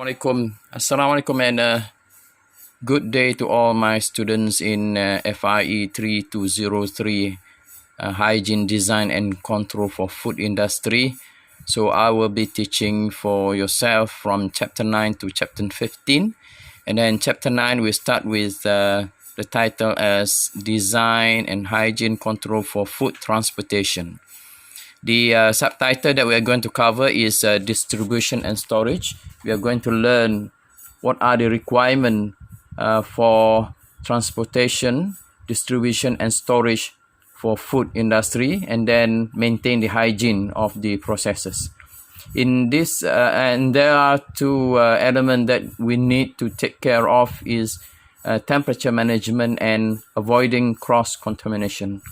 Assalamualaikum and good day to all my students in Fie3203 hygiene design and control for food industry. So I will be teaching for yourself from chapter 9 to chapter 15, and then chapter 9 we start with the title as design and hygiene control for food transportation. The subtitle that we are going to cover is distribution and storage. We are going to learn what are the requirements for transportation, distribution and storage for food industry, and then maintain the hygiene of the processes. In this, and there are two elements that we need to take care of is temperature management and avoiding cross-contamination.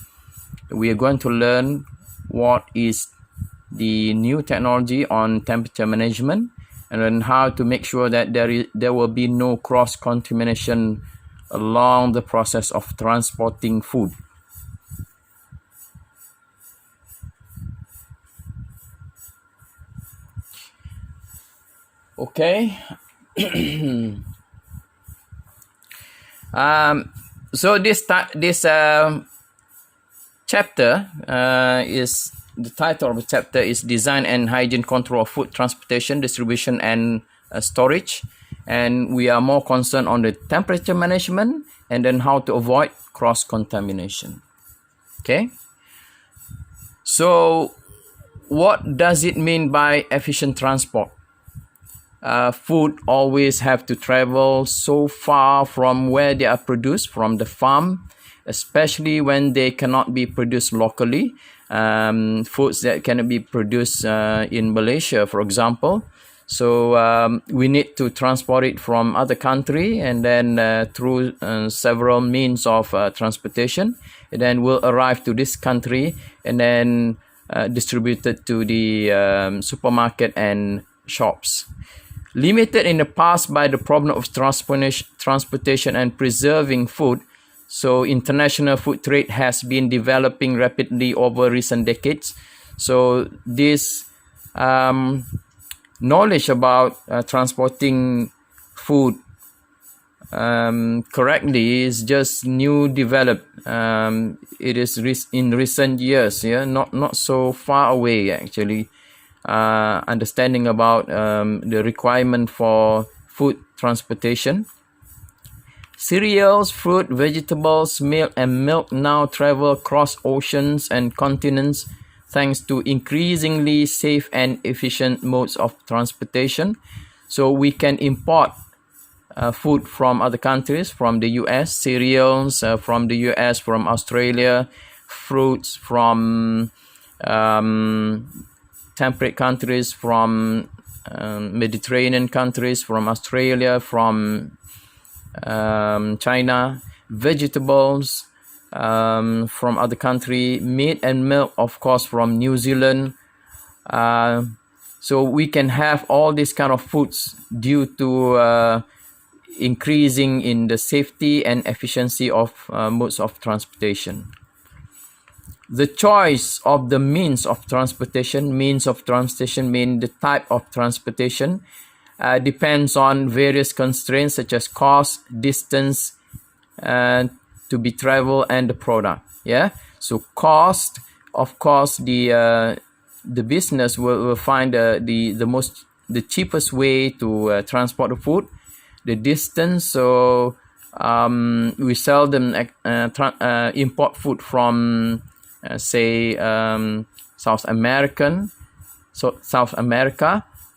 We are going to learn what is the new technology on temperature management, and then how to make sure that there will be no cross-contamination along the process of transporting food. Okay. So this chapter is the title of the chapter is design and hygiene control of food transportation, distribution and storage, and we are more concerned on the temperature management and then how to avoid cross contamination. Okay, so what does it mean by efficient transport? Food always have to travel so far from where they are produced, from the farm, especially when they cannot be produced locally. Foods that cannot be produced in Malaysia, for example. So we need to transport it from other country, and then through several means of transportation, and then will arrive to this country and then distributed to the supermarket and shops. Limited in the past by the problem of transportation and preserving food, so international food trade has been developing rapidly over recent decades. So this knowledge about transporting food correctly is just new developed. It is in recent years, not so far away actually. Understanding about the requirement for food transportation. Cereals, fruit, vegetables, milk and milk now travel across oceans and continents thanks to increasingly safe and efficient modes of transportation. So we can import food from other countries, from the US, cereals from the US, from Australia, fruits from temperate countries, from Mediterranean countries, from Australia, from China, vegetables from other country, meat and milk, of course, from New Zealand. So we can have all these kind of foods due to increasing in the safety and efficiency of modes of transportation. The choice of the means of transportation mean the type of transportation, depends on various constraints such as cost, distance to be traveled, and the product. So cost, of course, the business will find the cheapest way to transport the food. The distance, so we seldom import food from say South America.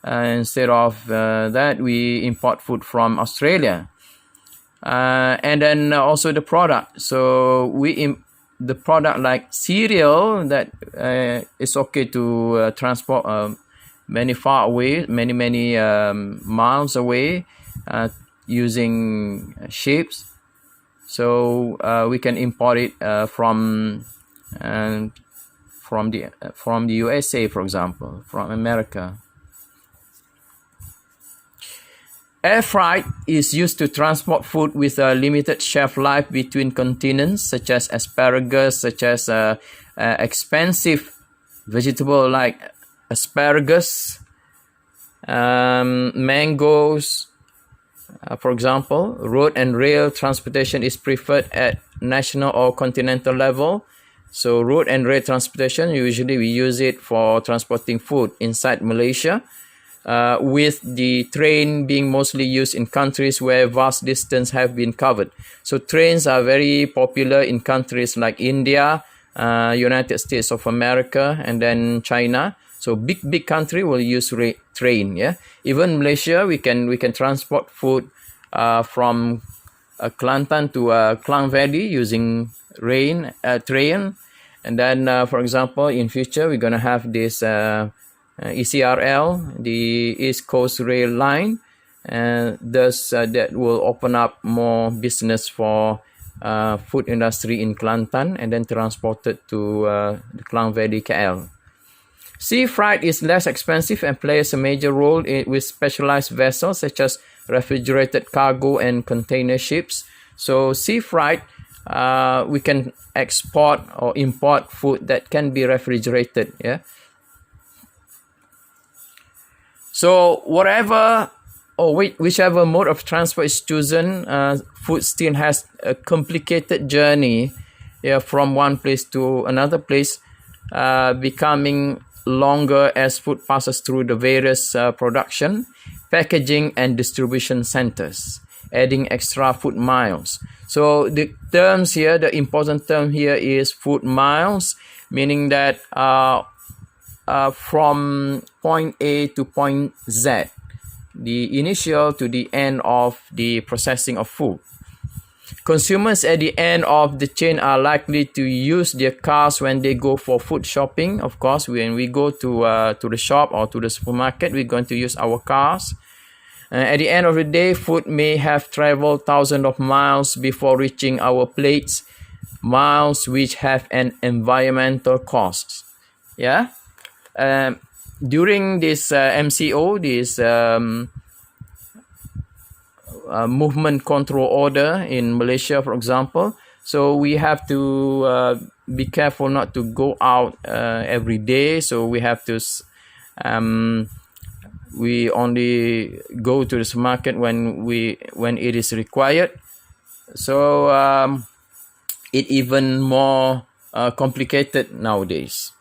Instead of that, we import food from Australia, and then also the product. So the product like cereal, that is okay to transport many miles away using ships. So we can import it from the USA, for example, from America. Air freight is used to transport food with a limited shelf life between continents, such as asparagus, such as expensive vegetable like asparagus, Mangoes, for example, road and rail transportation is preferred at national or continental level. So road and rail transportation, usually we use it for transporting food inside Malaysia, with the train being mostly used in countries where vast distance have been covered. So trains are very popular in countries like India, United States of America, and then China. So big country will use train. Yeah, even Malaysia, we can transport food from Kelantan to Klang Valley using train. And then, for example, in future we're gonna have this ECRL, the East Coast Rail Line, and thus that will open up more business for food industry in Kelantan and then transported to the Klang Valley, KL. Sea freight is less expensive and plays a major role with specialized vessels such as refrigerated cargo and container ships. So sea freight, we can export or import food that can be refrigerated. Yeah. So whichever mode of transport is chosen, food still has a complicated journey, from one place to another place, becoming longer as food passes through the various production, packaging and distribution centers, adding extra food miles. So the terms here, the important term here is food miles, meaning that from point A to point Z, the initial to the end of the processing of food. Consumers at the end of the chain are likely to use their cars when they go for food shopping. Of course, when we go to the shop or to the supermarket, we're going to use our cars. At the end of the day, food may have traveled thousands of miles before reaching our plates, miles which have an environmental cost. Yeah. During this MCO, this movement control order in Malaysia, for example, so we have to be careful not to go out every day. So we have to we only go to the supermarket when it is required. So it even more complicated nowadays.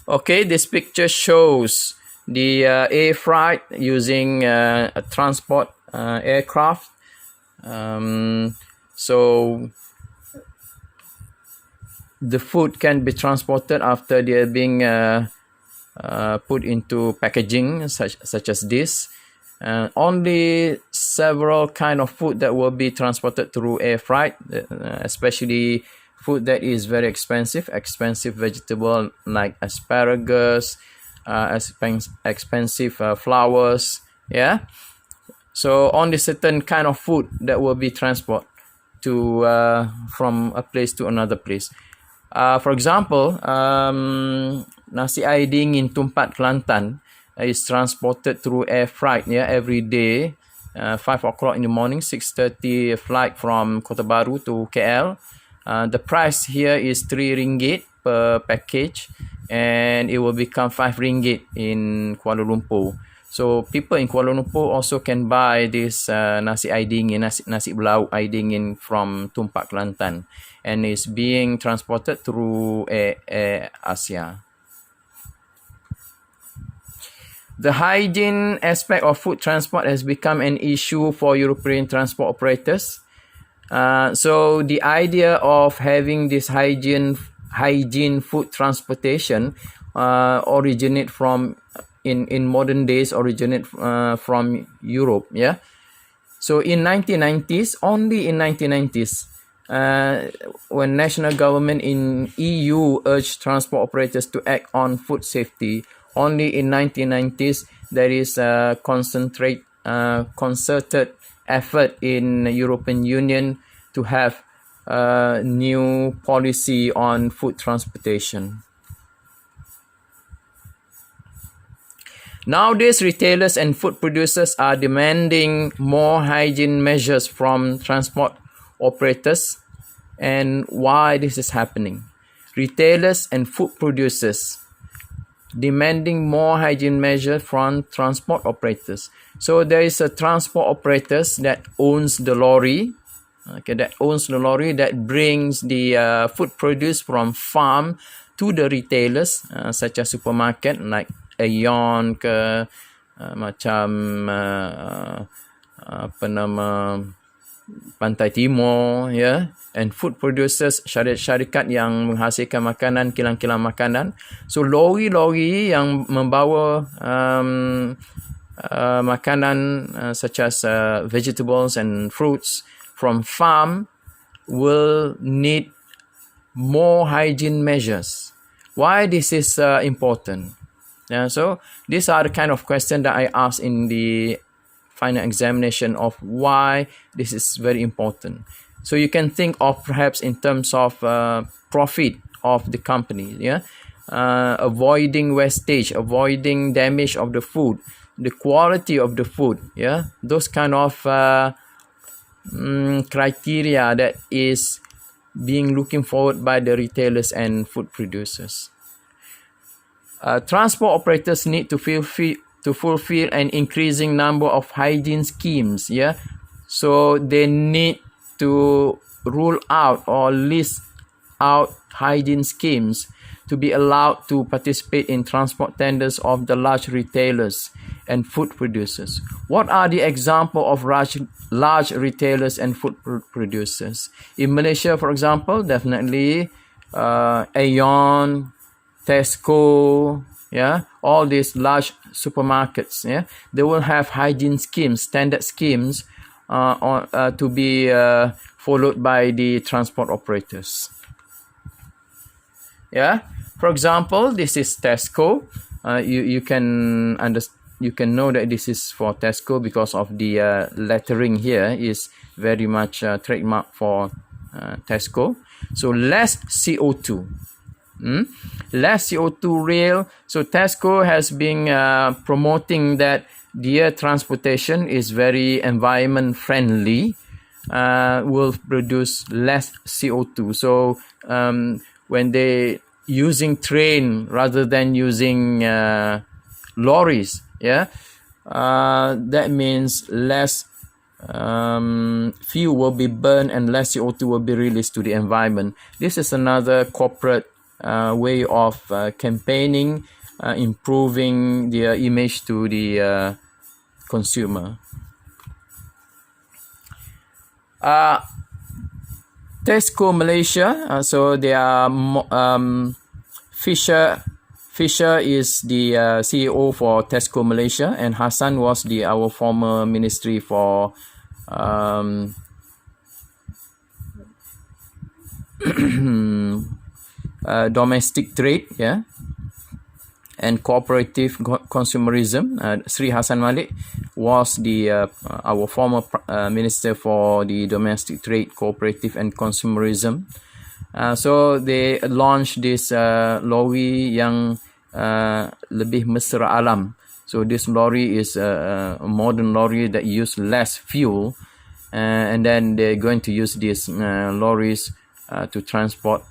Okay, this picture shows the air freight using a transport aircraft. So the food can be transported after they're being put into packaging such as this. Only several kind of food that will be transported through air freight, especially food that is very expensive vegetable like asparagus, expensive flowers. Yeah, so only certain kind of food that will be transported to from a place to another place. For example, nasi air dingin Tumpat Kelantan is transported through air freight, every day, 5 o'clock in the morning, 6:30 flight from Kota Baru to KL. The price here is 3 ringgit per package, and it will become 5 ringgit in Kuala Lumpur. So people in Kuala Lumpur also can buy this nasi air dingin, nasi belau air dingin from Tumpat Kelantan, and is being transported through Air Asia. The hygiene aspect of food transport has become an issue for European transport operators. So the idea of having this hygiene food transportation originate from in modern days from Europe. Yeah. So in 1990s, only in 1990s, when national government in EU urged transport operators to act on food safety, only in 1990s there is a concerted effort in the European Union to have a new policy on food transportation. Nowadays, retailers and food producers are demanding more hygiene measures from transport operators. And why this is happening? Retailers and food producers, demanding more hygiene measures from transport operators. So there is a transport operators that owns the lorry, that brings the food produce from farm to the retailers, such as supermarket like Aeon ke macam apa nama Pantai Timur, and food producers, syarikat yang menghasilkan makanan, kilang-kilang makanan. So lori-lori yang membawa makanan such as vegetables and fruits from farm will need more hygiene measures. Why this is important? So these are the kind of questions that I asked in the final examination of why this is very important. So you can think of perhaps in terms of profit of the company, avoiding wastage, avoiding damage of the food, the quality of the food, those kind of criteria that is being looking forward by the retailers and food producers. Transport operators need to fulfill an increasing number of hygiene schemes, so they need to rule out or list out hygiene schemes to be allowed to participate in transport tenders of the large retailers and food producers. What are the example of large retailers and food producers? In Malaysia, for example, definitely Aeon, Tesco, all these large supermarkets, they will have hygiene schemes, standard schemes to be followed by the transport operators. For example, this is Tesco. You can know that this is for Tesco because of the lettering here is very much trademark for Tesco. So less CO2. Less CO2 rail. So Tesco has been promoting that their transportation is very environment friendly, will produce less CO2. So when they using train rather than using lorries, that means less fuel will be burned and less CO2 will be released to the environment. This is another corporate way of campaigning, improving their image to the consumer. Tesco Malaysia, so they are Fisher is the CEO for Tesco Malaysia, and Hassan was our former ministry for domestic trade, and cooperative consumerism. Sri Hassan Malik was our former minister for the domestic trade, cooperative and consumerism. So they launched this lorry yang lebih mesra alam. So this lorry is a modern lorry that use less fuel, and then they're going to use these lorries to transport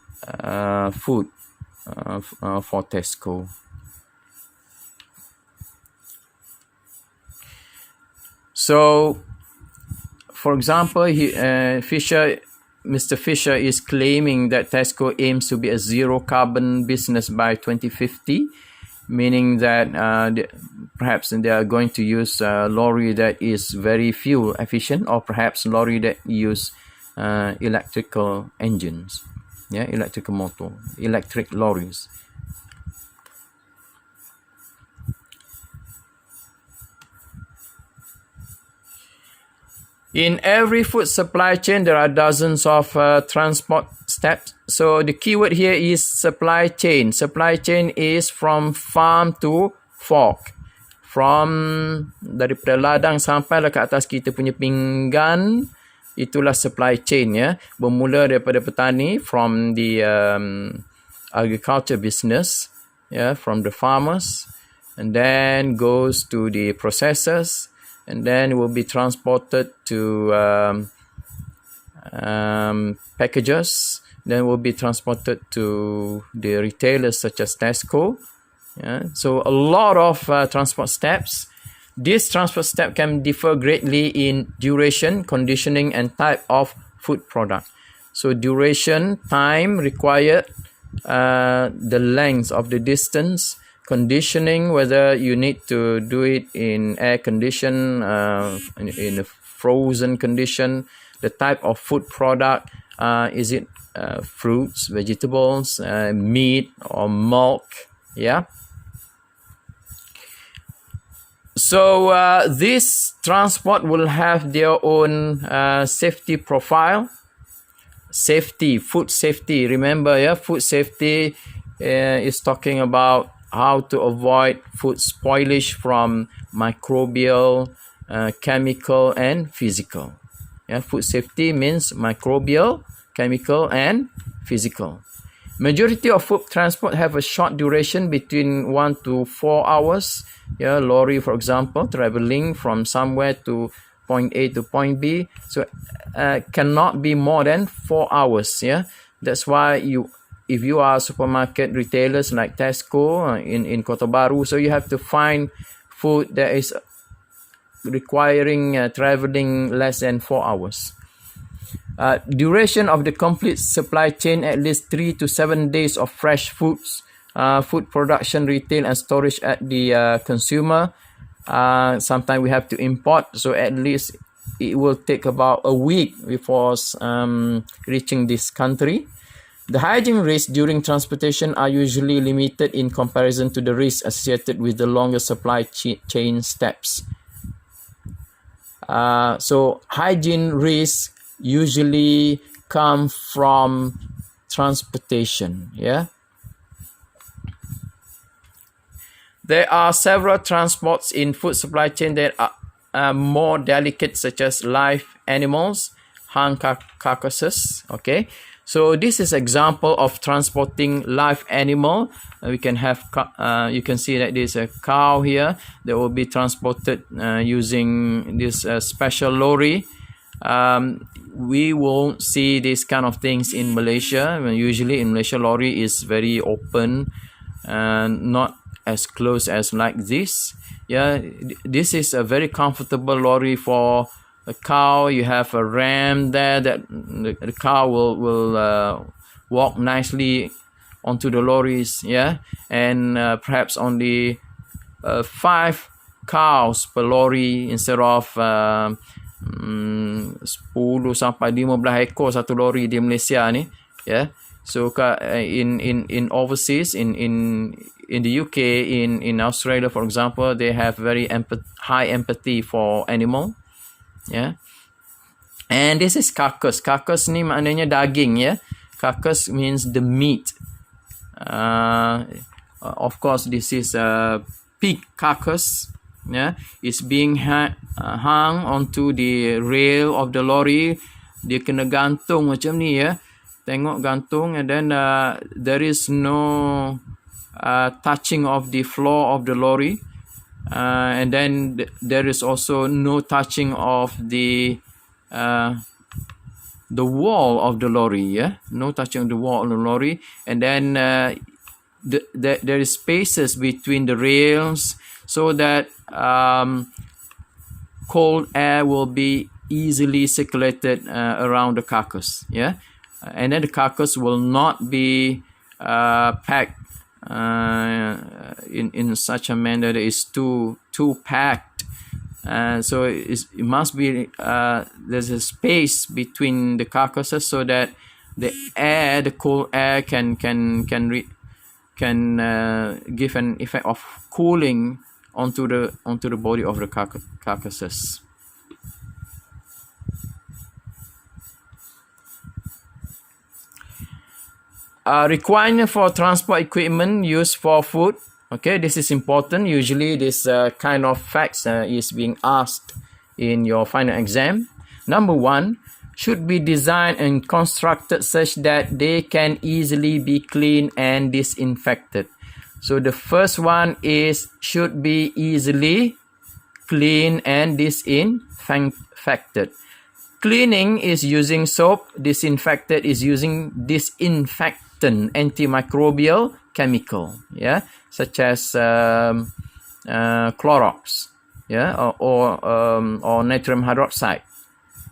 food for Tesco. So, for example, Mr. Fisher is claiming that Tesco aims to be a zero carbon business by 2050, meaning that perhaps they are going to use a lorry that is very fuel efficient, or perhaps lorry that use electrical engines, electrical motor, electric lorries. In every food supply chain, there are dozens of transport steps. So the keyword here is supply chain. Supply chain is from farm to fork. From daripada ladang sampai ke atas kita punya pinggan, itulah supply chain, bermula daripada petani, from the agriculture business, from the farmers, and then goes to the processors, and then will be transported to packages, then will be transported to the retailers such as Tesco, Yeah? So a lot of transport steps. This transport step can differ greatly in duration, conditioning, and type of food product. So duration, time required, the length of the distance, conditioning, whether you need to do it in air condition, in a frozen condition, the type of food product, is it fruits, vegetables, meat, or milk? Yeah. So this transport will have their own safety profile. Safety, food safety. Remember, yeah, food safety is talking about how to avoid food spoilage from microbial, chemical, and physical. Yeah, food safety means microbial, chemical, and physical. Majority of food transport have a short duration between 1 to 4 hours. Yeah, lorry, for example, traveling from somewhere to point A to point B, so cannot be more than 4 hours. Yeah, that's why if you are supermarket retailers like Tesco in Kota Baru, so you have to find food that is requiring traveling less than 4 hours. Duration of the complete supply chain, at least 3 to 7 days of fresh foods, food production, retail, and storage at the consumer. Sometimes we have to import, so at least it will take about a week before reaching this country. The hygiene risks during transportation are usually limited in comparison to the risks associated with the longer supply chain steps. So hygiene risks usually come from transportation. Yeah. There are several transports in food supply chain that are more delicate, such as live animals, hung carcasses. Okay, so this is example of transporting live animal. We can have, you can see that there's a cow here that will be transported using this special lorry. We won't see these kind of things in Malaysia. Usually in Malaysia, lorry is very open and not as close as like this. Yeah, this is a very comfortable lorry for a cow. You have a ram there that the cow will walk nicely onto the lorries. Yeah, and perhaps only 5 cows per lorry instead of 10 sampai 15 ekor satu lori di Malaysia ni. Yeah, so in overseas, in the UK, in Australia, for example, they have very high empathy for animal. Yeah, and this is carcass. Carcass ni maknanya daging. Yeah, carcass means the meat. Of course, this is a pig carcass. Yeah, it's being hung onto the rail of the lorry. Dia kena gantung macam ni, ya. Tengok gantung, and then there is no touching of the floor of the lorry, and then there is also no touching of the wall of the lorry. Yeah, no touching of the wall of the lorry, and then there is spaces between the rails so that cold air will be easily circulated around the carcass. Yeah, and then the carcass will not be packed in such a manner that is too packed. So it must be there's a space between the carcasses so that the cold air can give an effect of cooling onto the body of the carcasses. Requirement for transport equipment used for food. Okay, this is important. Usually this kind of facts is being asked in your final exam. Number 1, should be designed and constructed such that they can easily be cleaned and disinfected. So the first one is should be easily cleaned and disinfected. Cleaning is using soap. Disinfected is using disinfectant, antimicrobial, chemical, yeah, such as Clorox, yeah, or natrium hydroxide.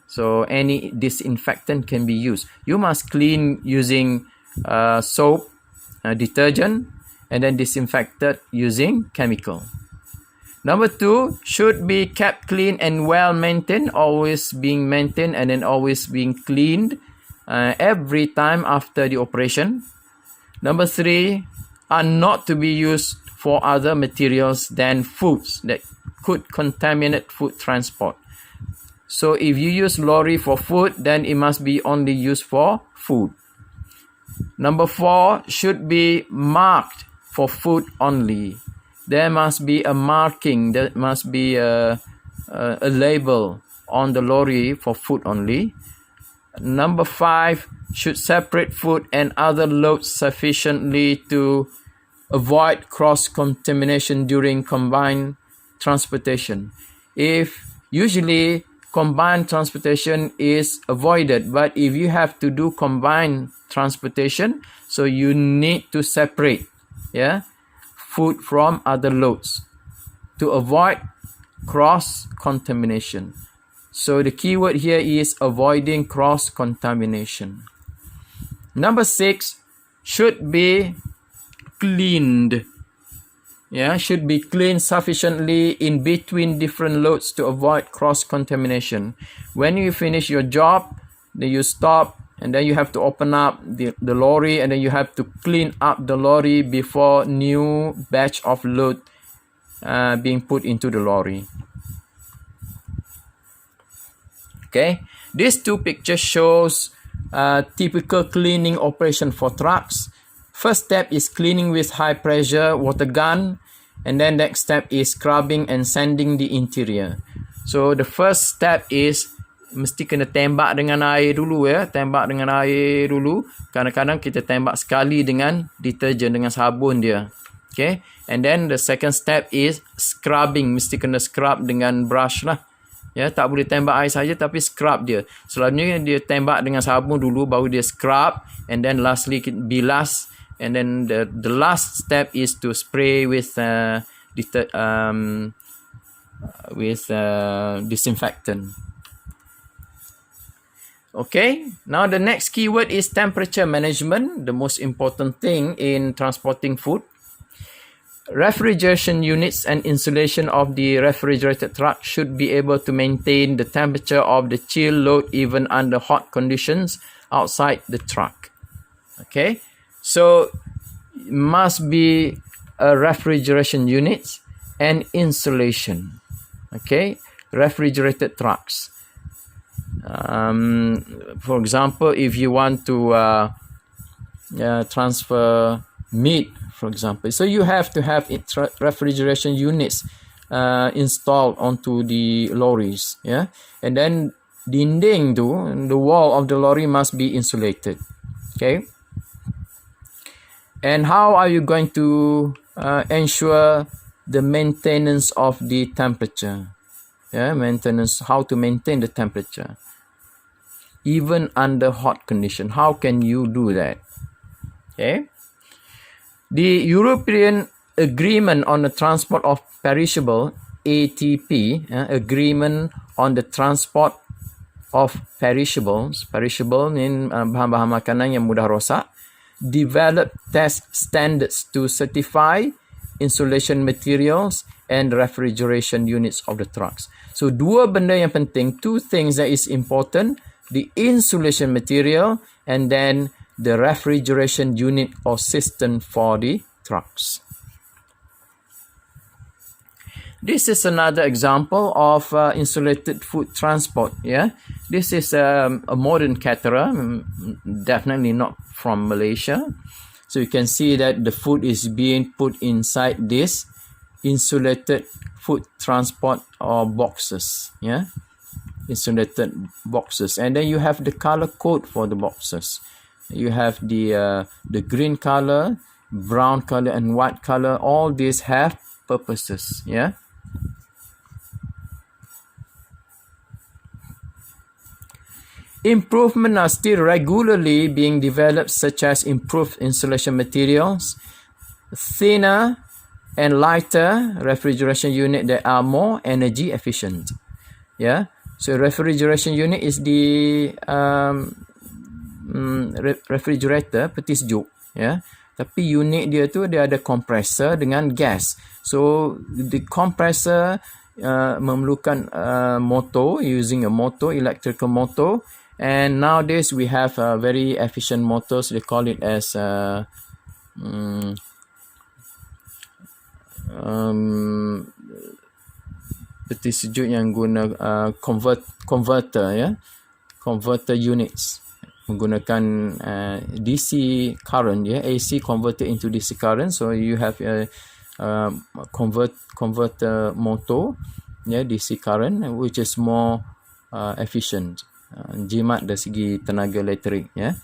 So any disinfectant can be used. You must clean using soap, detergent, and then disinfected using chemical. Number 2, should be kept clean and well maintained, always being maintained and then always being cleaned every time after the operation. Number 3, are not to be used for other materials than foods that could contaminate food transport. So if you use lorry for food, then it must be only used for food. Number 4, should be marked for food only. There must be a marking, there must be a label on the lorry for food only. Number 5, should separate food and other loads sufficiently to avoid cross-contamination during combined transportation. If usually combined transportation is avoided, but if you have to do combined transportation, so you need to separate, yeah, food from other loads to avoid cross-contamination. So the keyword here is avoiding cross-contamination. Number 6, should be cleaned. Yeah, should be cleaned sufficiently in between different loads to avoid cross-contamination. When you finish your job, then you stop, and then you have to open up the lorry, and then you have to clean up the lorry before new batch of load being put into the lorry. Okay, these two pictures shows typical cleaning operation for trucks. First step is cleaning with high pressure water gun, and then next step is scrubbing and sanding the interior. So the first step is mesti kena tembak dengan air dulu, ya, tembak dengan air dulu. Kadang-kadang kita tembak sekali dengan deterjen, dengan sabun dia. Okay, and then the second step is scrubbing, mesti kena scrub dengan brush lah. Ya, tak boleh tembak air saja tapi scrub dia. Selalunya dia tembak dengan sabun dulu, baru dia scrub, and then lastly bilas, and then the last step is to spray with disinfectant. Okay, now the next keyword is temperature management, the most important thing in transporting food. Refrigeration units and insulation of the refrigerated truck should be able to maintain the temperature of the chill load even under hot conditions outside the truck. Okay, so must be a refrigeration units and insulation. Okay, refrigerated trucks. For example, if you want to transfer meat, for example, so you have to have refrigeration units installed onto the lorries, yeah, and then dinding the wall of the lorry must be insulated. Okay, and how are you going to ensure the maintenance of the temperature? Yeah, maintenance, how to maintain the temperature even under hot condition. How can you do that? Okay, the European Agreement on the Transport of Perishable, ATP, Agreement on the Transport of Perishables, perishable mean bahan-bahan makanan yang mudah rosak, develop test standards to certify insulation materials and refrigeration units of the trucks. So dua benda yang penting, two things that is important, the insulation material and then the refrigeration unit or system for the trucks. This is another example of insulated food transport. Yeah, this is a modern caterer, definitely not from Malaysia. So you can see that the food is being put inside this insulated food transport or boxes. Yeah, insulated boxes, and then you have the color code for the boxes. You have the green color, brown color, and white color. All these have purposes. Yeah. Improvements are still regularly being developed, such as improved insulation materials, thinner and lighter refrigeration unit that are more energy efficient. Yeah, so refrigeration unit is the refrigerator peti sejuk. Yeah, tapi unit dia tu dia ada compressor dengan gas. So the compressor memerlukan motor, using a motor, electrical motor. And nowadays we have very efficient motors. They call it as peti sejuk yang guna converter, ya, converter units menggunakan DC current, ya, AC converted into DC current. So you have a converter motor, ya, DC current, which is more efficient, jimat dari segi tenaga elektrik, ya.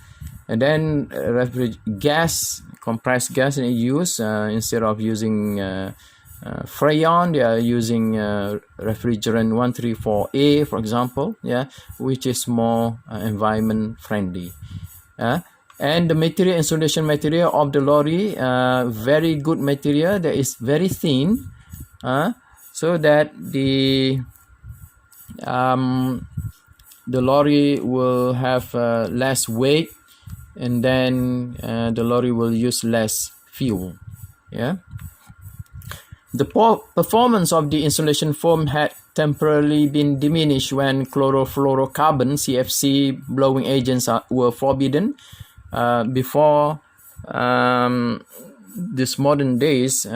And then gas, compressed gas they use instead of using Freon, they are using refrigerant 134A, for example, yeah, which is more environment friendly. And the material, insulation material of the lorry, very good material that is very thin, so that the lorry will have less weight, and then the lorry will use less fuel. Yeah. The performance of the insulation foam had temporarily been diminished when chlorofluorocarbon (CFC) blowing agents were forbidden. Before this modern days,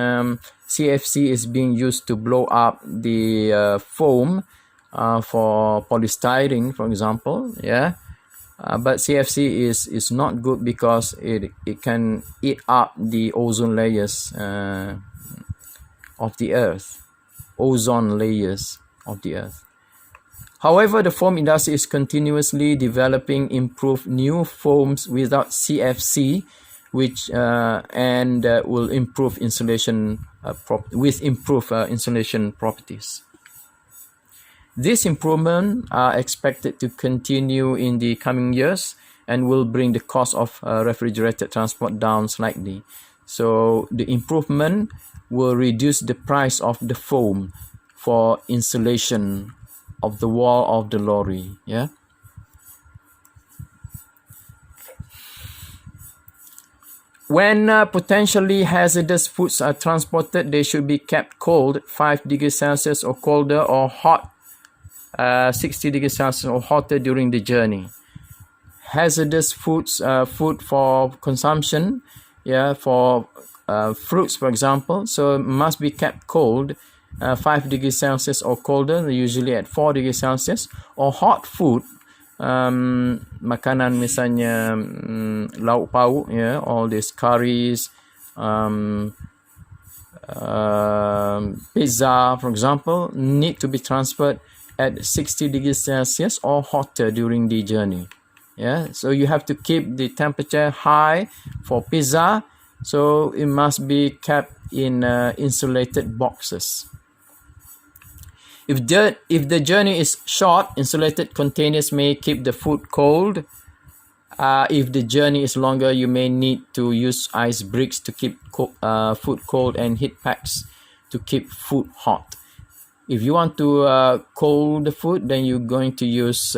CFC is being used to blow up the foam for polystyrene, for example. Yeah. But CFC is not good because it can eat up the ozone layers of the earth, ozone layers of the earth. However, the foam industry is continuously developing improved new foams without CFC, which will improve insulation with improved insulation properties. These improvements are expected to continue in the coming years and will bring the cost of refrigerated transport down slightly. So the improvement will reduce the price of the foam for insulation of the wall of the lorry. Yeah. When potentially hazardous foods are transported, they should be kept cold, 5 degrees Celsius or colder, or hot, 60 degrees Celsius or hotter during the journey. Hazardous foods, food for consumption, yeah, for fruits, for example, so must be kept cold, 5 degrees Celsius or colder, usually at 4 degrees Celsius. Or hot food, makanan misalnya lauk pauk, yeah, all these curries, pizza, for example, need to be transferred at 60 degrees Celsius or hotter during the journey. Yeah, so you have to keep the temperature high for pizza, so it must be kept in insulated boxes. If the journey is short, insulated containers may keep the food cold. If the journey is longer, you may need to use ice bricks to keep food cold and heat packs to keep food hot. If you want to cool the food, then you're going to use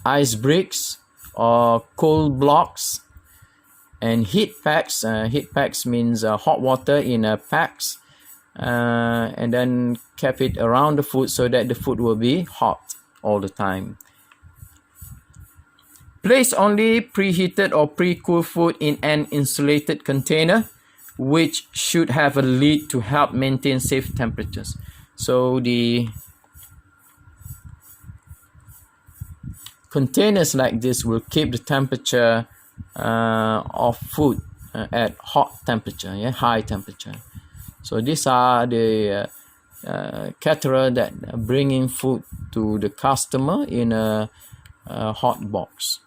ice bricks or cold blocks. And heat packs. Heat packs means hot water in packs, and then keep it around the food so that the food will be hot all the time. Place only preheated or pre-cooled food in an insulated container, which should have a lid to help maintain safe temperatures. So the containers like this will keep the temperature of food at hot temperature, yeah, high temperature. So these are the caterer that bringing food to the customer in a hot box.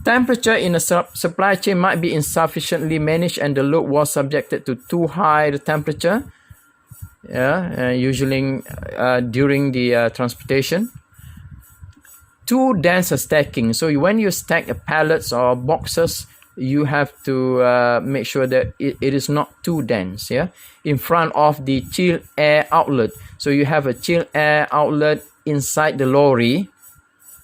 Temperature in a supply chain might be insufficiently managed and the load was subjected to too high the temperature, usually during the transportation. too dense a stacking. So when you stack pallets or boxes, you have to make sure that it is not too dense, yeah, in front of the chill air outlet. So you have a chill air outlet inside the lorry,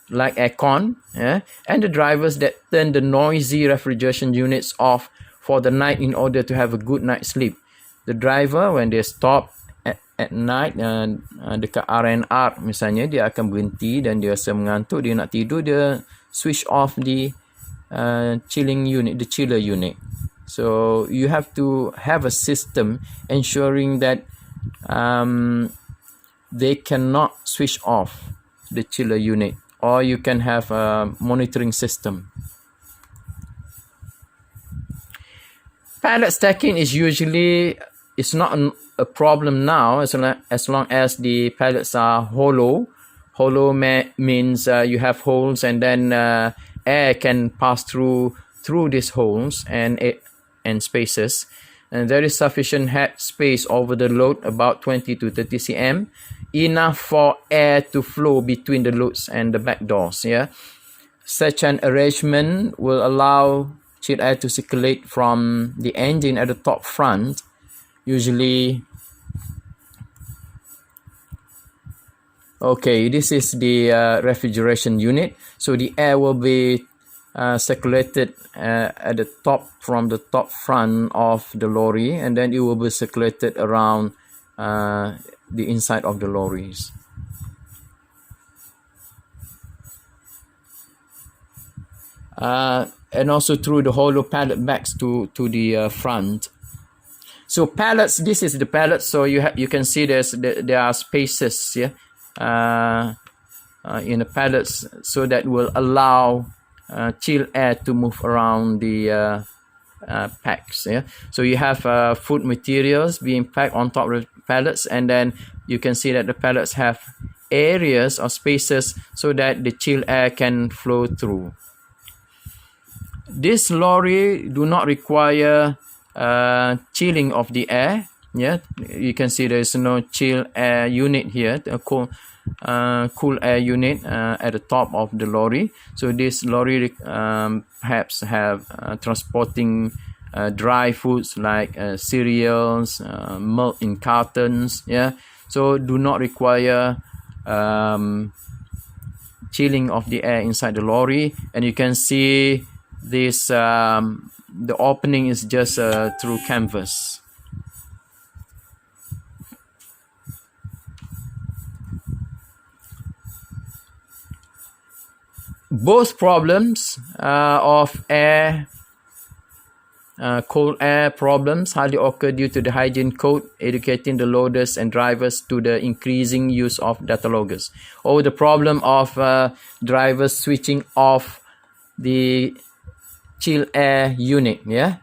like aircon, yeah, and the drivers that turn the noisy refrigeration units off for the night in order to have a good night's sleep. The driver, when they stop at night, dekat R&R misalnya, dia akan berhenti dan dia rasa mengantuk, dia nak tidur, dia switch off the chilling unit, the chiller unit. So you have to have a system ensuring that they cannot switch off the chiller unit, or you can have a monitoring system. Pallet stacking is usually, it's not a problem now as long as the pallets are hollow. Hollow means you have holes, and then air can pass through these holes and spaces, and there is sufficient head space over the load, about 20 to 30 cm, enough for air to flow between the loads and the back doors. Yeah, such an arrangement will allow chill air to circulate from the engine at the top front, usually. Okay, this is the refrigeration unit. So the air will be circulated at the top, from the top front of the lorry, and then it will be circulated around the inside of the lorries. And also through the hollow pallet bags to the front. So pallets, this is the pallets. So you can see there are spaces, yeah, in the pallets, so that will allow chill air to move around the packs. Yeah, so you have food materials being packed on top of the pallets, and then you can see that the pallets have areas or spaces so that the chill air can flow through. This lorry do not require chilling of the air. Yeah, you can see there is no chill air unit here, a cool air unit at the top of the lorry. So this lorry perhaps have transporting dry foods like cereals, milk in cartons. Yeah, so do not require chilling of the air inside the lorry. And you can see this, the opening is just through canvas. Both problems of air, cold air problems hardly occur due to the hygiene code educating the loaders and drivers to the increasing use of data loggers, or the problem of drivers switching off the chill air unit. Yeah,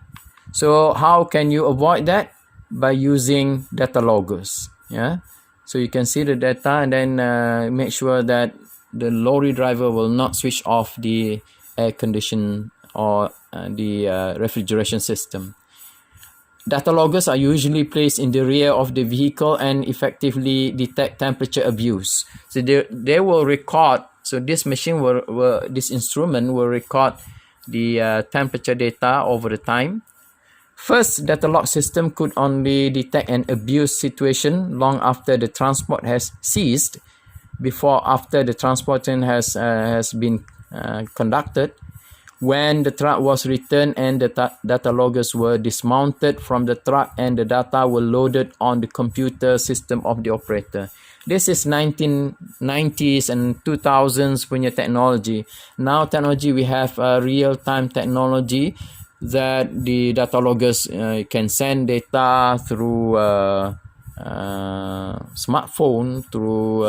so how can you avoid that? By using data loggers. Yeah, so you can see the data, and then make sure that the lorry driver will not switch off the air condition or the refrigeration system. Data loggers are usually placed in the rear of the vehicle and effectively detect temperature abuse. So they will record. So this machine this instrument will record the temperature data over the time. First, data log system could only detect an abuse situation long after the transport has ceased. After the transportation has been conducted, when the truck was returned and the data loggers were dismounted from the truck and the data were loaded on the computer system of the operator. This is 1990s and 2000s punya technology. Now technology, we have real-time technology that the data loggers can send data through smartphone, through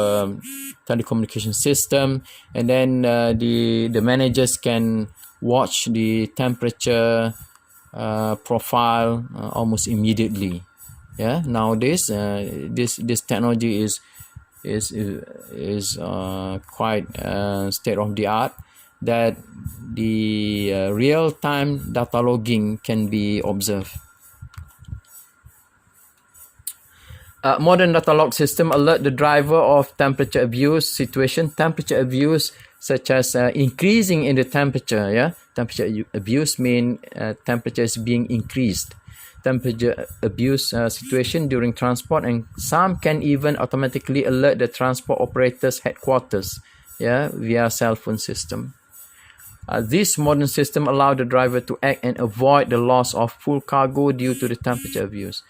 telecommunication system, and then the managers can watch the temperature profile almost immediately. Yeah, nowadays this technology is quite state of the art, that the real-time data logging can be observed. Modern data log system alert the driver of temperature abuse situation. Temperature abuse such as increasing in the temperature. Yeah, temperature abuse mean temperature is being increased. Temperature abuse situation during transport, and some can even automatically alert the transport operator's headquarters, yeah, via cell phone system. This modern system allow the driver to act and avoid the loss of full cargo due to the temperature abuse.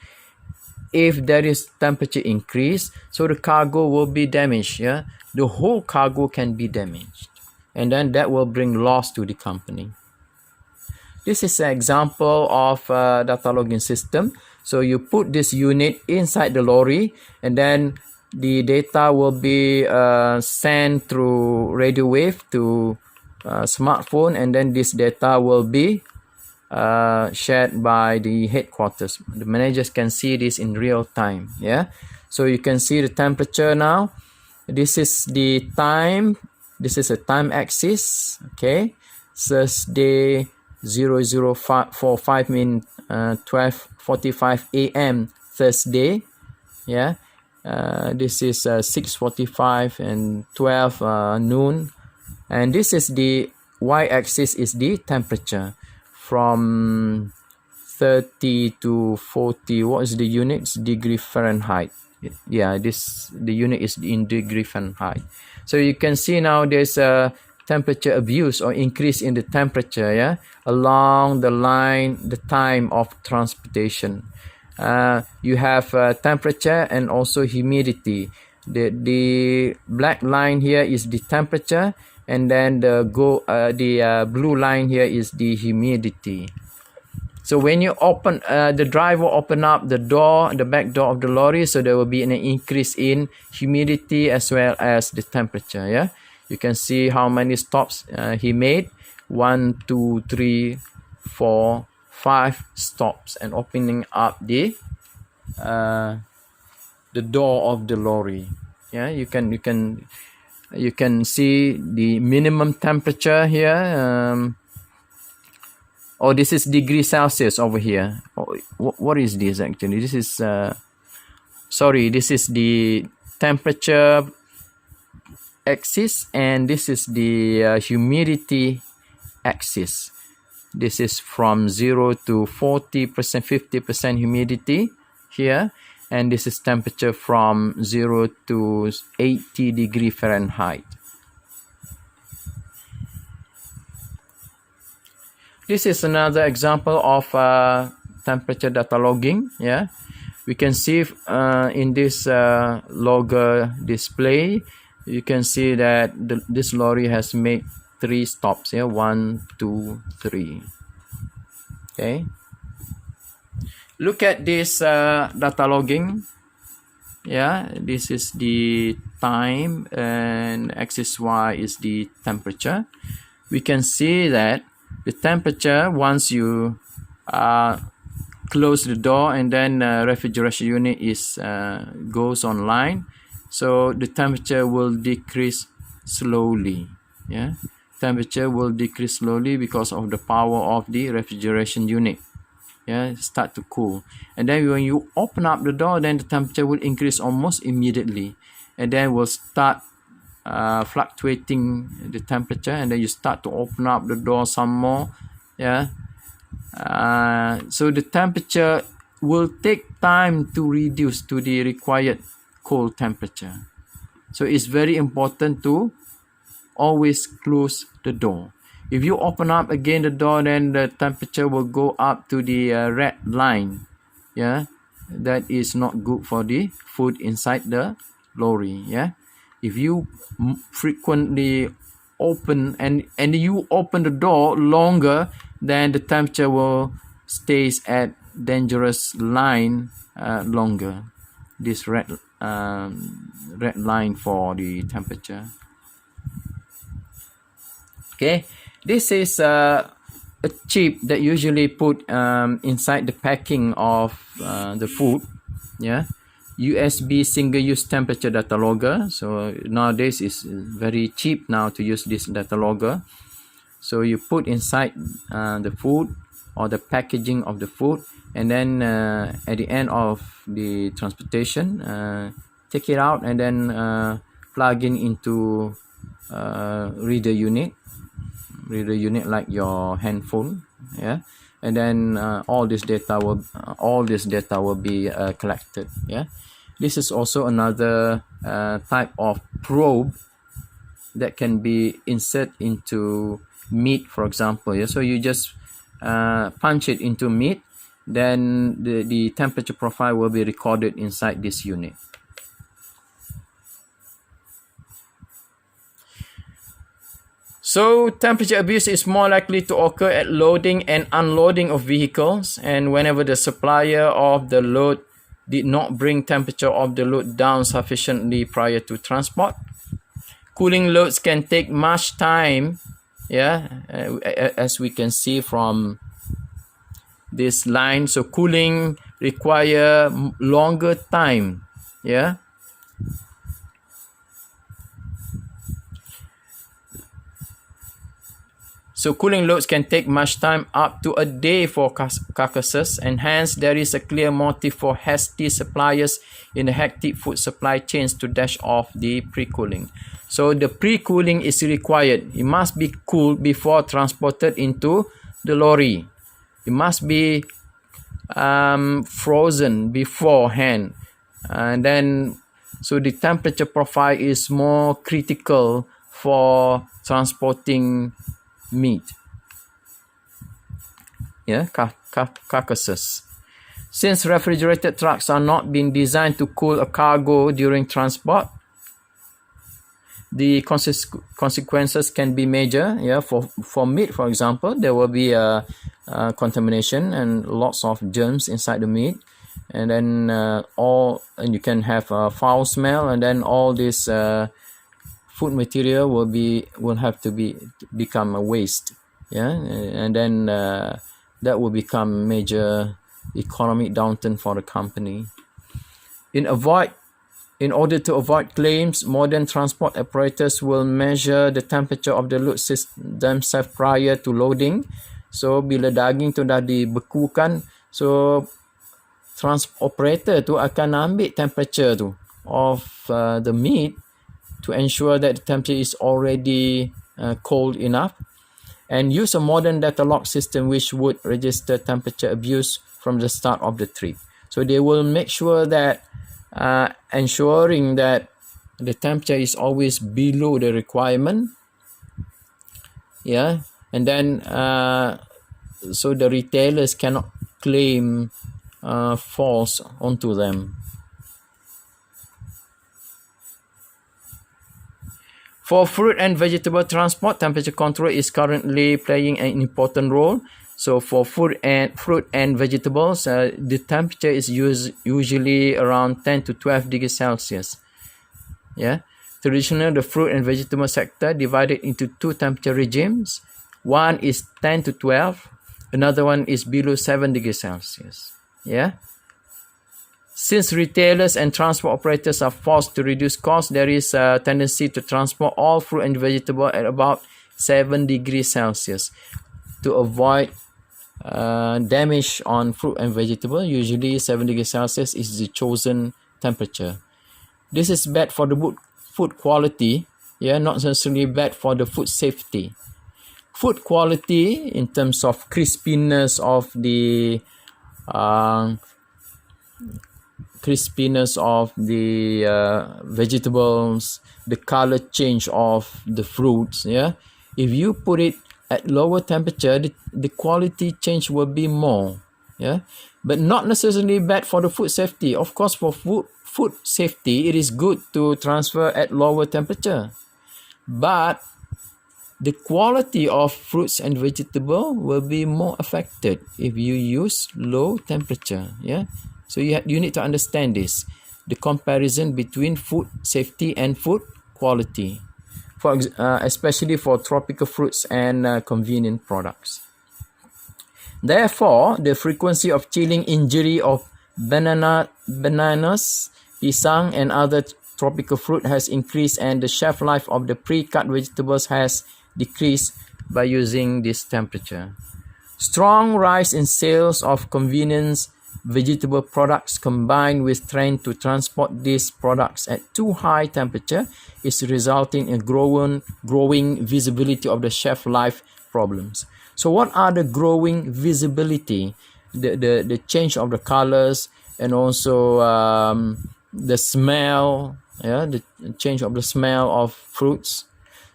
If there is temperature increase, so the cargo will be damaged, yeah, the whole cargo can be damaged, and then that will bring loss to the company. This is an example of a data logging system. So you put this unit inside the lorry, and then the data will be sent through radio wave to smartphone, and then this data will be shared by the headquarters. The managers can see this in real time. Yeah, so you can see the temperature now. This is the time. This is a time axis. Okay, Thursday 0045 mean 12:45 a.m. Thursday. Yeah, this is 6:45 and 12 noon, and this is the y-axis is the temperature from 30 to 40. What is the units? Degree Fahrenheit. Yeah, the unit is in degree Fahrenheit. So you can see now there's a temperature abuse or increase in the temperature, yeah, along the line, the time of transportation. You have temperature and also humidity. The black line here is the temperature, and then the blue line here is the humidity. So when you open, the driver open up the door, the back door of the lorry, so there will be an increase in humidity as well as the temperature. Yeah, you can see how many stops he made. 1, 2, 3, 4, 5 stops, and opening up the door of the lorry. Yeah, you can see the minimum temperature here. Oh, this is degree Celsius over here. Oh, what is this actually? This is this is the temperature axis, and this is the humidity axis. This is from 0 to 40%, 50% humidity here, and this is temperature from 0 to 80 degree Fahrenheit. This is another example of temperature data logging. Yeah, we can see in this logger display, you can see that this lorry has made 3 stops. Yeah, 1, 2, 3. Okay. Look at this data logging. Yeah, this is the time, and axis Y is the temperature. We can see that the temperature, once you close the door and then refrigeration unit is goes online, so the temperature will decrease slowly. Yeah, temperature will decrease slowly because of the power of the refrigeration unit. Yeah, start to cool, and then when you open up the door, then the temperature will increase almost immediately, and then will start fluctuating the temperature, and then you start to open up the door some more. Yeah, so the temperature will take time to reduce to the required cold temperature. So it's very important to always close the door. If you open up again the door, then the temperature will go up to the red line. Yeah, that is not good for the food inside the lorry. Yeah, if you frequently open and you open the door longer, then the temperature will stays at dangerous line longer. This red line for the temperature. Okay, this is a chip that usually put inside the packing of the food. Yeah, USB single-use temperature data logger. So nowadays it's very cheap now to use this data logger. So you put inside the food or the packaging of the food, and then at the end of the transportation, take it out and then plug in into reader unit like your handphone, yeah, and then all this data will be collected, yeah. This is also another type of probe that can be inserted into meat, for example, yeah. So you just punch it into meat, then the temperature profile will be recorded inside this unit. So temperature abuse is more likely to occur at loading and unloading of vehicles, and whenever the supplier of the load did not bring temperature of the load down sufficiently prior to transport. Cooling loads can take much time, yeah, as we can see from this line. So cooling require longer time, yeah. So cooling loads can take much time, up to a day for carcasses, and hence there is a clear motive for hasty suppliers in the hectic food supply chains to dash off the pre-cooling. So the pre-cooling is required. It must be cooled before transported into the lorry. It must be frozen beforehand, and then so the temperature profile is more critical for transporting meat, yeah, carcasses. Since refrigerated trucks are not being designed to cool a cargo during transport, the consequences can be major, yeah. For meat, for example, there will be a contamination and lots of germs inside the meat, and then and you can have a foul smell, and then all this food material will have to become a waste, yeah, and then that will become major economic downturn for the company. In order to avoid claims, modern transport operators will measure the temperature of the load themselves prior to loading. So bila daging tu dah dibekukan, so operator tu akan ambil temperature tu of the meat to ensure that the temperature is already cold enough, and use a modern data log system which would register temperature abuse from the start of the trip. So they will make sure that ensuring that the temperature is always below the requirement, yeah, and then so the retailers cannot claim false onto them. For fruit and vegetable transport, temperature control is currently playing an important role. So for fruit and vegetables, the temperature is usually around 10 to 12 degrees Celsius. Yeah. Traditionally, the fruit and vegetable sector divided into two temperature regimes. One is 10 to 12. Another one is below 7 degrees Celsius. Yeah. Since retailers and transport operators are forced to reduce costs, there is a tendency to transport all fruit and vegetable at about 7 degrees Celsius to avoid damage on fruit and vegetable. Usually 7 degrees Celsius is the chosen temperature. This is bad for the food quality, yeah, not necessarily bad for the food safety. Food quality in terms of crispiness of the vegetables, the color change of the fruits, yeah. If you put it at lower temperature, the quality change will be more, yeah. But not necessarily bad for the food safety. Of course, for food safety, it is good to transfer at lower temperature. But the quality of fruits and vegetable will be more affected if you use low temperature, yeah. So you need to understand this, the comparison between food safety and food quality, especially for tropical fruits and convenient products. Therefore, the frequency of chilling injury of bananas, pisang, and other tropical fruit has increased, and the shelf life of the pre-cut vegetables has decreased by using this temperature. Strong rise in sales of convenience vegetable products combined with train to transport these products at too high temperature is resulting in growing visibility of the shelf life problems. So what are the growing visibility? The change of the colors and also the smell, the change of the smell of fruits.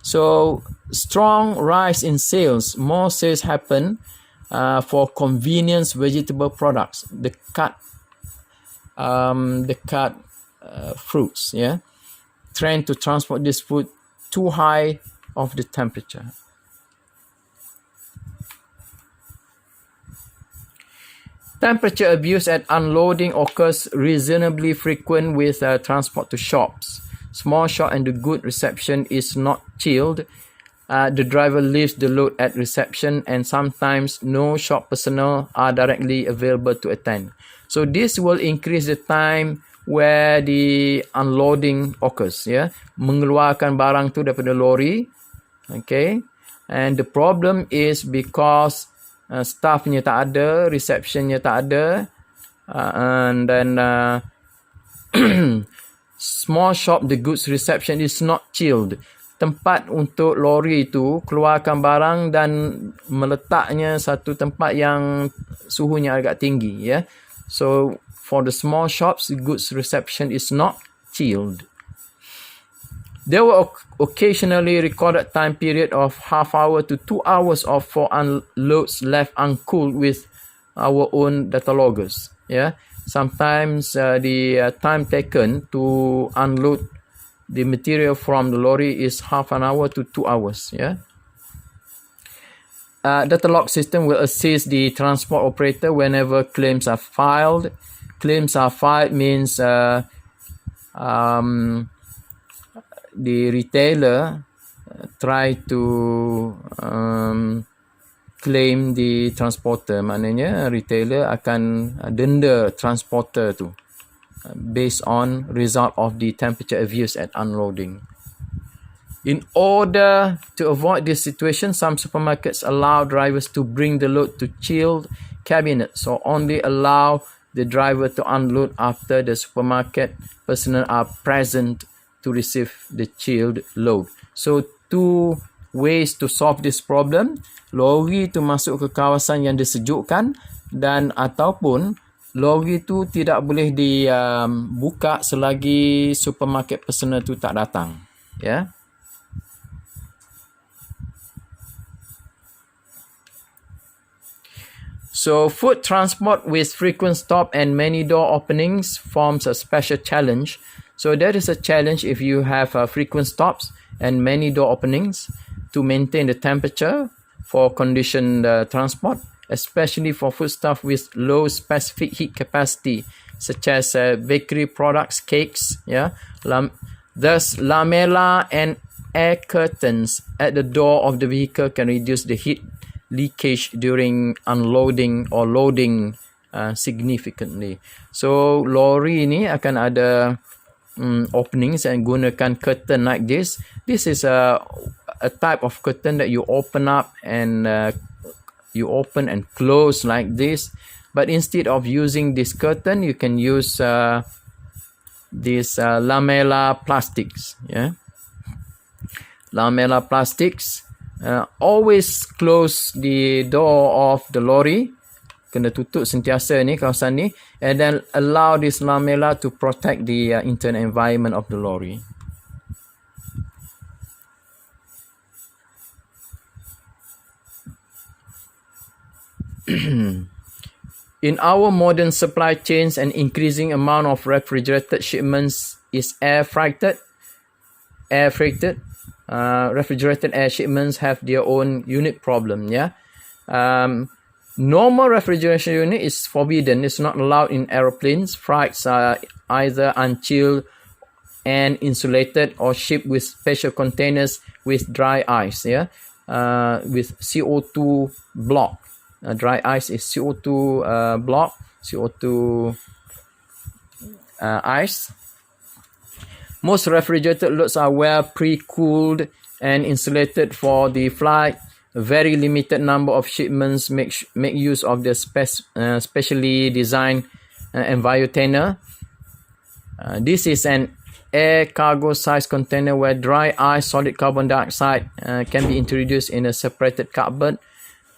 So strong rise in sales, more sales happen for convenience vegetable products, the cut fruits, trend to transport this food too high of the temperature. Temperature abuse at unloading occurs reasonably frequent with transport to shops. Small shop and the good reception is not chilled. The driver leaves the load at reception and sometimes no shop personnel are directly available to attend. So this will increase the time where the unloading occurs, mengeluarkan barang tu daripada lori, okay, and the problem is because staffnya tak ada, receptionnya tak ada, and then small shop, the goods reception is not chilled. Tempat untuk lori itu keluarkan barang dan meletaknya satu tempat yang suhunya agak tinggi, So for the small shops, the goods reception is not chilled. There were occasionally recorded time period of half hour to 2 hours of for unloads left uncooled with our own data loggers. Sometimes the time taken to unload the material from the lorry is half an hour to 2 hours. Data log system will assist the transport operator whenever claims are filed. Claims are filed means the retailer try to claim the transporter. Maknanya retailer akan denda transporter tu based on result of the temperature abuse at unloading. In order to avoid this situation, some supermarkets allow drivers to bring the load to chilled cabinets or only allow the driver to unload after the supermarket personnel are present to receive the chilled load. So two ways to solve this problem. Lori tu masuk ke kawasan yang disejukkan dan ataupun lori tu tidak boleh dibuka selagi supermarket personnel tu tak datang. So food transport with frequent stop and many door openings forms a special challenge. So that is a challenge if you have frequent stops and many door openings to maintain the temperature for conditioned transport, especially for foodstuff with low specific heat capacity, such as bakery products, cakes. Thus, lamella and air curtains at the door of the vehicle can reduce the heat leakage during unloading or loading significantly. So lorry ni akan ada openings and gunakan curtain like this. This is a type of curtain that you open up and you open and close like this. But instead of using this curtain, you can use this lamella plastics. Lamella plastics. Always close the door of the lorry. Kena tutup sentiasa ni kawasan ni, and then allow this lamella to protect the internal environment of the lorry. In our modern supply chains, an increasing amount of refrigerated shipments is air freighted. Refrigerated air shipments have their own unique problem. Normal refrigeration unit is forbidden. It's not allowed in aeroplanes. Freights are either unchilled and insulated or shipped with special containers with dry ice. With CO2 block. Dry ice is CO2 block, CO2 ice. Most refrigerated loads are well pre-cooled and insulated for the flight A very limited number of shipments make use of the specially designed enviotainer. This is an air cargo size container where dry ice, solid carbon dioxide can be introduced in a separated cupboard.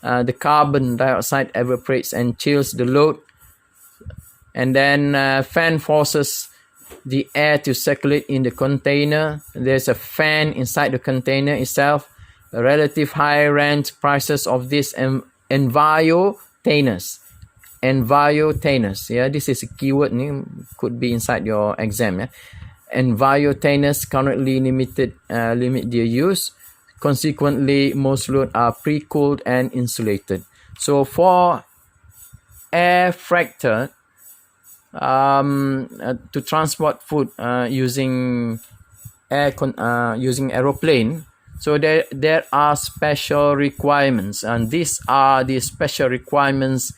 The carbon dioxide evaporates and chills the load, and then fan forces the air to circulate in the container. There's a fan inside the container itself. A relative high range prices of these enviotainers. Enviotainers, yeah, this is a keyword, could be inside your exam. Yeah? Enviotainers currently limit their use. Consequently, most loads are pre-cooled and insulated. So for air freighter, to transport food using aeroplane, so there are special requirements, and these are the special requirements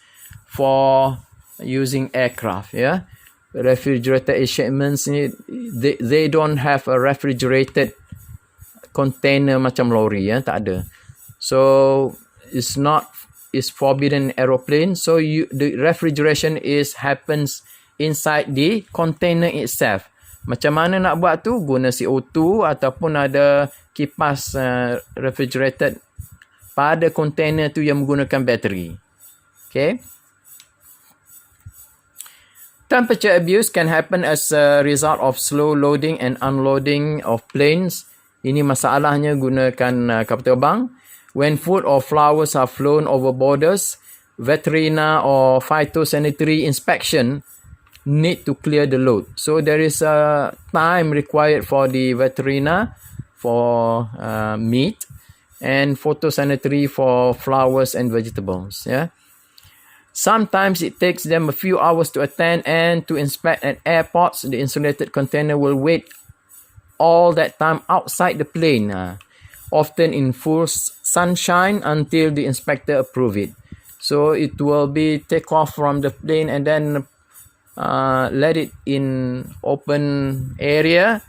for using aircraft. Yeah, refrigerated shipments, they don't have a refrigerated container macam lorry, ya, tak ada. So it's forbidden aeroplane. So the refrigeration happens inside the container itself. Macam mana nak buat tu? Guna CO2 ataupun ada kipas refrigerated pada container tu yang menggunakan bateri. Okay. Temperature abuse can happen as a result of slow loading and unloading of planes. Ini masalahnya gunakan kapal terbang. When food or flowers are flown over borders, veterinary or phytosanitary inspection need to clear the load. So there is a time required for the veterinary for meat and phytosanitary for flowers and vegetables. Yeah. Sometimes it takes them a few hours to attend and to inspect at airports. The insulated container will wait all that time outside the plane, often in full sunshine until the inspector approve it. So it will be take off from the plane and then let it in open area.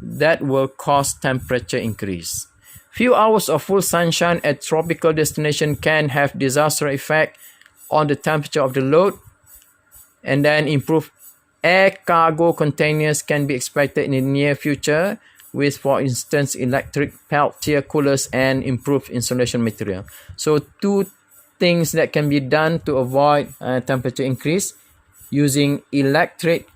That will cause temperature increase. Few hours of full sunshine at tropical destination can have disastrous effect on the temperature of the load, and then improve air cargo containers can be expected in the near future with, for instance, electric Peltier coolers and improved insulation material. So two things that can be done to avoid temperature increase. Using electric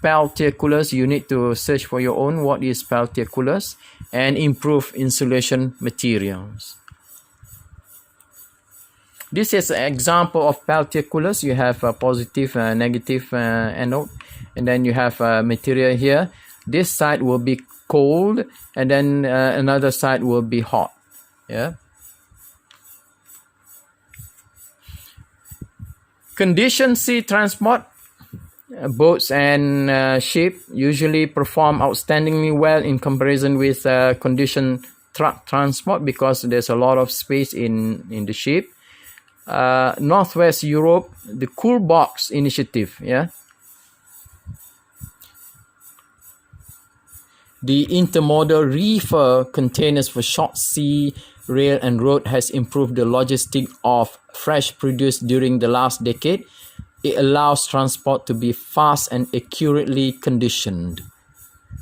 Peltier coolers, you need to search for your own what is Peltier coolers, and improve insulation materials. This is an example of Peltier coolers. You have a positive, negative anode, and then you have material here. This side will be cold, and then another side will be hot. Yeah. Condition sea transport, boats and ship usually perform outstandingly well in comparison with condition truck transport because there's a lot of space in the ship. Northwest Europe, the Cool Box initiative, yeah. The intermodal reefer containers for short sea, rail and road has improved the logistics of fresh produce during the last decade. It allows transport to be fast and accurately conditioned.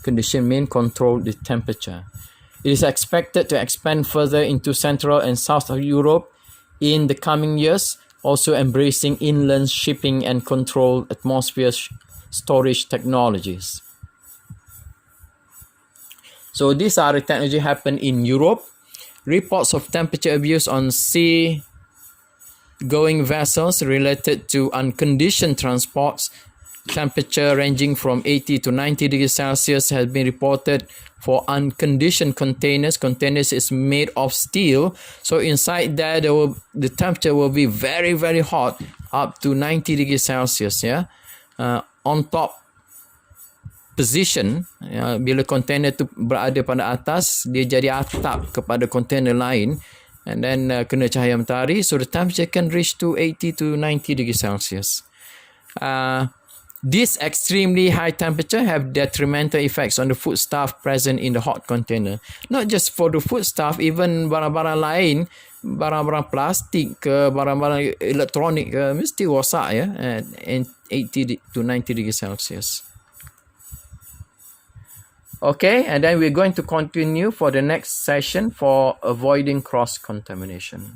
Condition means control the temperature. It is expected to expand further into Central and South of Europe in the coming years, also embracing inland shipping and controlled atmosphere storage technologies. So these are the technology happen in Europe. Reports of temperature abuse on sea-going vessels related to unconditioned transports, temperature ranging from 80 to 90 degrees Celsius has been reported for unconditioned containers. Containers is made of steel, so inside there, the temperature will be very, very hot, up to 90 degrees Celsius. Yeah, on top position, bila container tu berada pada atas, dia jadi atap kepada container lain, and then kena cahaya matahari, so the temperature can reach to 80 to 90 degrees Celsius. This extremely high temperature have detrimental effects on the foodstuff present in the hot container. Not just for the foodstuff, even barang-barang lain barang-barang plastik ke, barang-barang elektronik ke, mesti rosak ya, at 80 to 90 degrees Celsius. Okay, and then we're going to continue for the next session for avoiding cross-contamination.